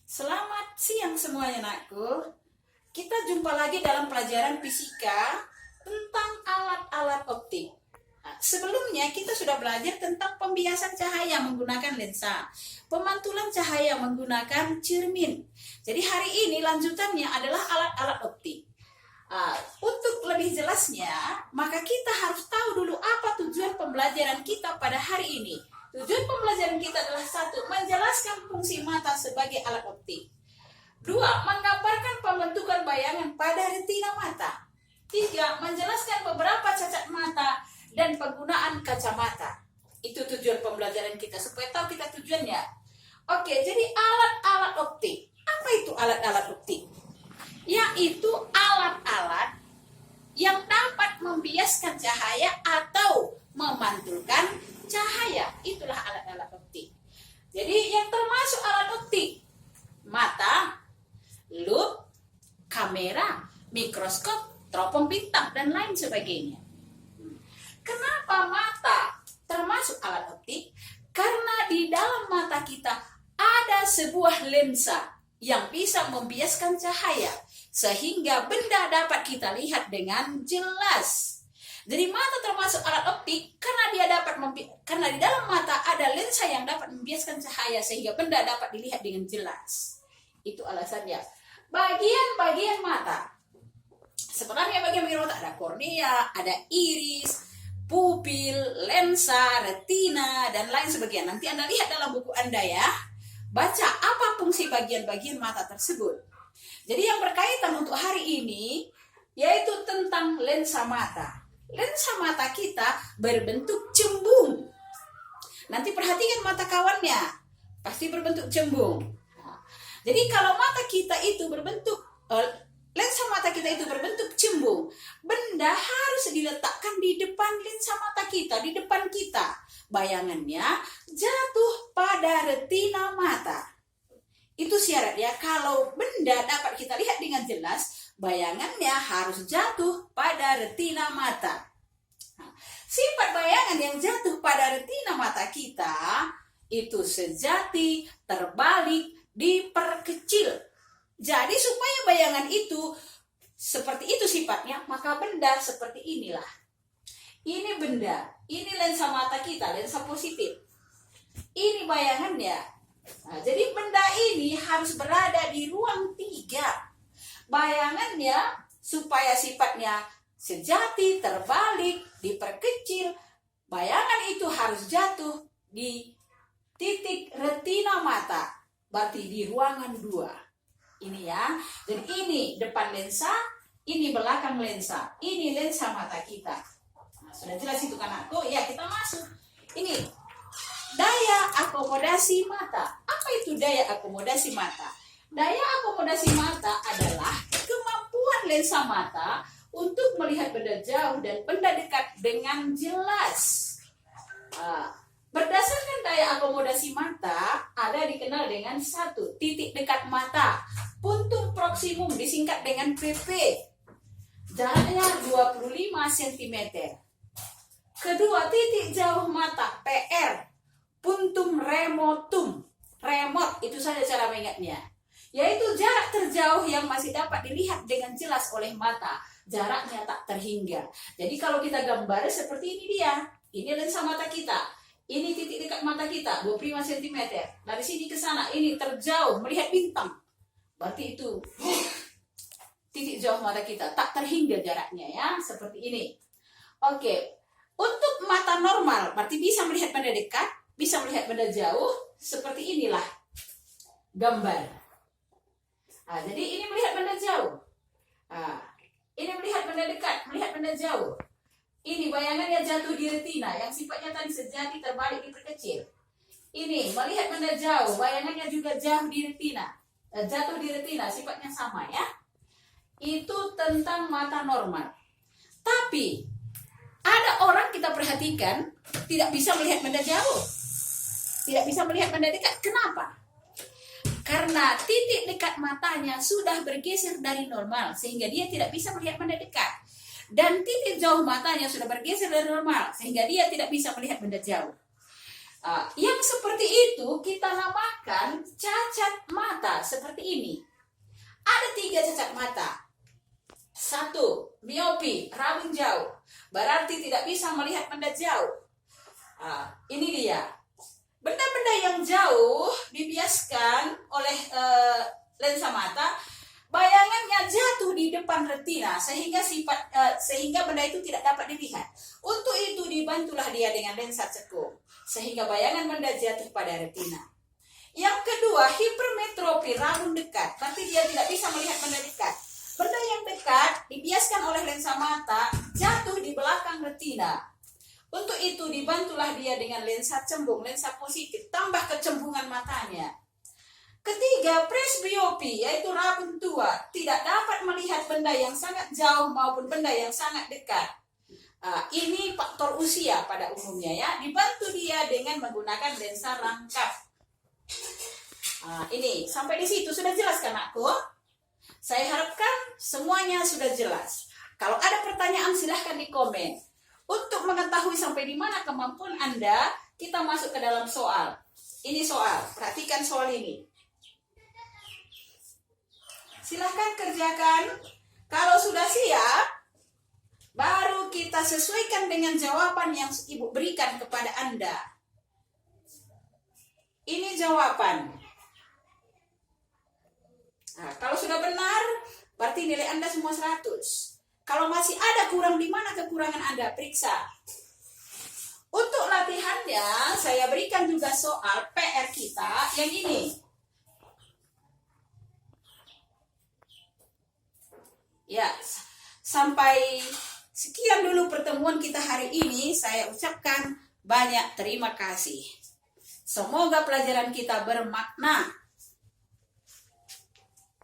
Selamat siang semuanya nakku. Kita jumpa lagi dalam pelajaran fisika tentang alat-alat optik. Sebelumnya kita sudah belajar tentang pembiasan cahaya menggunakan lensa, pemantulan cahaya menggunakan cermin. Jadi hari ini lanjutannya adalah alat-alat optik. Untuk lebih jelasnya, maka kita harus tahu dulu apa tujuan pembelajaran kita pada hari ini. Tujuan pembelajaran kita adalah satu, menjelaskan fungsi mata sebagai alat optik. Dua, menggambarkan pembentukan bayangan pada retina mata. Tiga, menjelaskan beberapa cacat mata dan penggunaan kacamata. Itu tujuan pembelajaran kita, supaya tahu kita tujuannya. Oke, jadi alat-alat optik. Apa itu alat-alat optik? Yaitu alat-alat yang dapat membiaskan cahaya atau memantulkan cahaya. Itulah alat-alat optik. Jadi yang termasuk alat optik: mata, lup, kamera, mikroskop, teropong bintang, dan lain sebagainya. Kenapa mata termasuk alat optik? Karena di dalam mata kita ada sebuah lensa yang bisa membiaskan cahaya, sehingga benda dapat kita lihat dengan jelas. Jadi mata termasuk alat optik karena di dalam mata ada lensa yang dapat membiaskan cahaya, sehingga benda dapat dilihat dengan jelas. Itu alasannya. Bagian-bagian mata. Sebenarnya bagian-bagian mata ada kornea, ada iris, pupil, lensa, retina, dan lain sebagainya. Nanti Anda lihat dalam buku Anda ya. Baca apa fungsi bagian-bagian mata tersebut. Jadi yang berkaitan untuk hari ini yaitu tentang lensa mata. Lensa mata kita berbentuk cembung. Nanti perhatikan mata kawannya, pasti berbentuk cembung. Jadi kalau mata kita itu lensa mata kita itu berbentuk cembung, benda harus diletakkan di depan lensa mata kita, di depan kita. Bayangannya jatuh pada retina mata. Itu syaratnya, kalau benda dapat kita lihat dengan jelas, bayangannya harus jatuh pada retina mata. Sifat bayangan yang jatuh pada retina mata kita itu sejati, terbalik, diperkecil. Jadi supaya bayangan itu seperti itu sifatnya, maka benda seperti inilah. Ini benda, ini lensa mata kita, lensa positif. Ini bayangannya. Nah, jadi benda ini harus berada di ruang 3. Bayangannya supaya sifatnya sejati, terbalik, diperkecil, bayangan itu harus jatuh di titik retina mata, berarti di ruangan 2. Ini ya. Dan ini depan lensa, ini belakang lensa. Ini lensa mata kita. Nah, sudah jelas itu kan aku? Ya, kita masuk. Ini daya akomodasi mata. Apa itu daya akomodasi mata? Daya akomodasi mata adalah kemampuan lensa mata untuk melihat benda jauh dan benda dekat dengan jelas. Berdasarkan daya akomodasi mata, ada dikenal dengan 1. Titik dekat mata, puntum proximum, disingkat dengan PP. Jaraknya 25 cm. Kedua, titik jauh mata, PR, puntum remotum. Remote, itu saja cara mengingatnya. Yaitu jarak terjauh yang masih dapat dilihat dengan jelas oleh mata. Jaraknya tak terhingga. Jadi kalau kita gambar seperti ini dia. Ini lensa mata kita. Ini titik dekat mata kita, 25 cm. Dari sini ke sana, ini terjauh, melihat bintang. Berarti itu titik jauh mata kita. Tak terhingga jaraknya ya. Seperti ini. Oke. Untuk mata normal, berarti bisa melihat benda dekat, bisa melihat benda jauh. Seperti inilah gambar. Nah, jadi ini melihat benda jauh. Nah, ini melihat benda dekat, melihat benda jauh. Ini bayangannya jatuh di retina, yang sifatnya tadi sejati, terbalik, diperkecil. Ini melihat benda jauh, bayangannya juga jauh di retina, jatuh di retina, sifatnya sama ya. Itu tentang mata normal. Tapi ada orang kita perhatikan tidak bisa melihat benda jauh, tidak bisa melihat benda dekat. Kenapa? Karena titik dekat matanya sudah bergeser dari normal, sehingga dia tidak bisa melihat benda dekat. Dan titik jauh matanya sudah bergeser dari normal, sehingga dia tidak bisa melihat benda jauh. Yang seperti itu kita namakan cacat mata. seperti ini. Ada 3 cacat mata. 1, miopi, rabun jauh. Berarti tidak bisa melihat benda jauh. Ini dia. Benda-benda yang jauh dibiaskan oleh lensa mata, bayangannya jatuh di depan retina sehingga benda itu tidak dapat dilihat. Untuk itu dibantulah dia dengan lensa cekung sehingga bayangan benda jatuh pada retina. Yang kedua, hipermetropi, rabun dekat. Berarti dia tidak bisa melihat benda dekat. Benda yang dekat dibiaskan oleh lensa mata jatuh di belakang retina. Untuk itu dibantulah dia dengan lensa cembung, lensa positif, tambah kecembungan matanya. Ketiga, presbiopi, yaitu rabun tua, tidak dapat melihat benda yang sangat jauh maupun benda yang sangat dekat. Ini faktor usia pada umumnya ya. Dibantu dia dengan menggunakan lensa rangkap. Ini sampai di situ sudah jelas kan anakku? Saya harapkan semuanya sudah jelas. Kalau ada pertanyaan silahkan di komen. Untuk mengetahui sampai di mana kemampuan Anda, kita masuk ke dalam soal. Ini soal, perhatikan soal ini. Silahkan kerjakan. Kalau sudah siap, baru kita sesuaikan dengan jawaban yang Ibu berikan kepada Anda. Ini jawaban. Kalau sudah benar, berarti nilai Anda semua 100. Kalau masih ada kurang, di mana kekurangan Anda, periksa. Untuk latihannya, saya berikan juga soal PR kita yang ini. Ya, sampai sekian dulu pertemuan kita hari ini. Saya ucapkan banyak terima kasih. Semoga pelajaran kita bermakna.